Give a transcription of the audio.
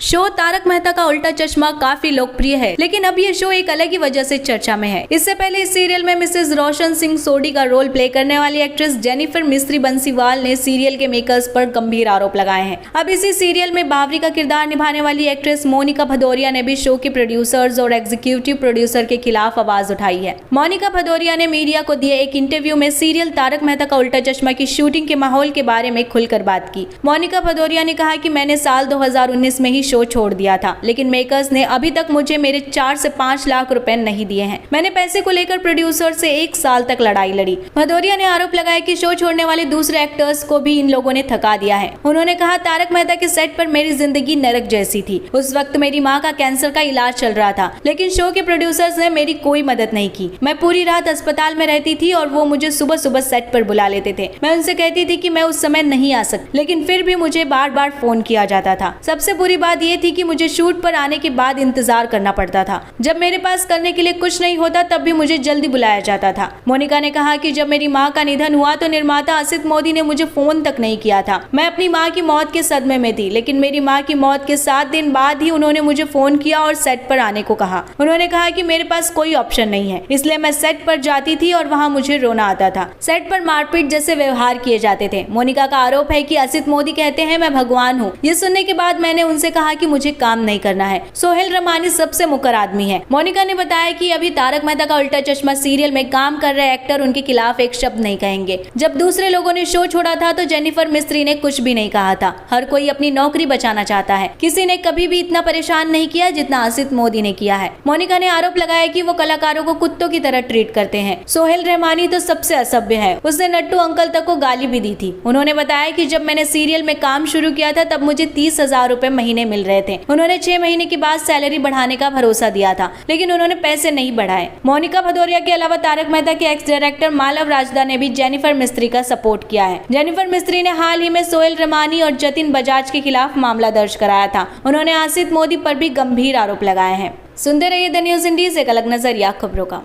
Show Tarak Mehta का उल्टा चश्मा काफी लोकप्रिय है, लेकिन अब ये शो एक अलग ही वजह से चर्चा में है। इससे पहले इस सीरियल में मिसेस रोशन सिंह सोडी का रोल प्ले करने वाली एक्ट्रेस जेनिफर मिस्त्री बंसीवाल ने सीरियल के मेकर्स पर गंभीर आरोप लगाए हैं। अब इसी सीरियल में बावरी का किरदार निभाने वाली एक्ट्रेस मोनिका भदौरिया ने भी शो के प्रोड्यूसर्स और एग्जीक्यूटिव प्रोड्यूसर के खिलाफ आवाज उठाई है। मोनिका भदौरिया ने मीडिया को दिए एक इंटरव्यू में सीरियल तारक मेहता का उल्टा चश्मा की शूटिंग के माहौल के बारे में खुलकर बात की। मोनिका भदौरिया ने कहा कि मैंने साल 2019 में ही शो छोड़ दिया था, लेकिन मेकर्स ने अभी तक मुझे मेरे 4 से 5 लाख रुपए नहीं दिए हैं। मैंने पैसे को लेकर प्रोड्यूसर से 1 साल तक लड़ाई लड़ी। भदौरिया ने आरोप लगाया कि शो छोड़ने वाले दूसरे एक्टर्स को भी इन लोगों ने थका दिया है। उन्होंने कहा, तारक मेहता के सेट पर मेरी जिंदगी नरक जैसी थी। उस वक्त मेरी माँ का कैंसर का इलाज चल रहा था, लेकिन शो के प्रोड्यूसर्स ने मेरी कोई मदद नहीं की। मैं पूरी रात अस्पताल में रहती थी और वो मुझे सुबह सुबह सेट पर बुला लेते थे। मैं उनसे कहती थी कि मैं उस समय नहीं आ सकती, लेकिन फिर भी मुझे बार बार फोन किया जाता था। सबसे बुरी बात ये थी कि मुझे शूट पर आने के बाद इंतजार करना पड़ता था। जब मेरे पास करने के लिए कुछ नहीं होता तब भी मुझे जल्दी बुलाया जाता था। मोनिका ने कहा कि जब मेरी माँ का निधन हुआ तो निर्माता असित मोदी ने मुझे फोन तक नहीं किया था। मैं अपनी माँ की मौत के सदमे में थी, लेकिन मेरी माँ की मौत के 7 दिन बाद ही उन्होंने मुझे फोन किया और सेट पर आने को कहा। उन्होंने कहा कि मेरे पास कोई ऑप्शन नहीं है, इसलिए मैं सेट पर जाती थी और वहाँ मुझे रोना आता था। सेट पर मारपीट जैसे व्यवहार किए जाते थे। मोनिका का आरोप है कि असित मोदी कहते हैं मैं भगवान हूँ। ये सुनने के बाद मैंने उनसे कहा कि मुझे काम नहीं करना है। सोहेल रमानी सबसे मुकर आदमी है। मोनिका ने बताया कि अभी तारक मेहता का उल्टा चश्मा सीरियल में काम कर रहे एक्टर उनके खिलाफ एक शब्द नहीं कहेंगे। जब दूसरे लोगों ने शो छोड़ा था तो जेनिफर मिस्त्री ने कुछ भी नहीं कहा था। हर कोई अपनी नौकरी बचाना चाहता है। किसी ने कभी भी इतना परेशान नहीं किया जितना असित मोदी ने किया है। मोनिका ने आरोप लगाया कि वो कलाकारों को कुत्तों की तरह ट्रीट करते हैं। सोहेल रहमानी तो सबसे असभ्य है। उसने नट्टू अंकल तक को गाली भी दी थी। उन्होंने बताया कि जब मैंने सीरियल में काम शुरू किया था तब मुझे 30,000 रुपए महीने मिल रहे थे। उन्होंने 6 महीने के बाद सैलरी बढ़ाने का भरोसा दिया था, लेकिन उन्होंने पैसे नहीं बढ़ाए। मोनिका भदौरिया के अलावा तारक मेहता के एक्स डायरेक्टर मालव राजदा ने भी जेनिफर मिस्त्री का सपोर्ट किया है। जेनिफर मिस्त्री ने हाल ही में सोहेल रमानी और जतिन बजाज के खिलाफ मामला दर्ज कराया था। उन्होंने असित मोदी पर भी गंभीर आरोप लगाए हैं। सुनते रहिए द न्यूज़ इंडिया, एक अलग नजरिया खबरों का।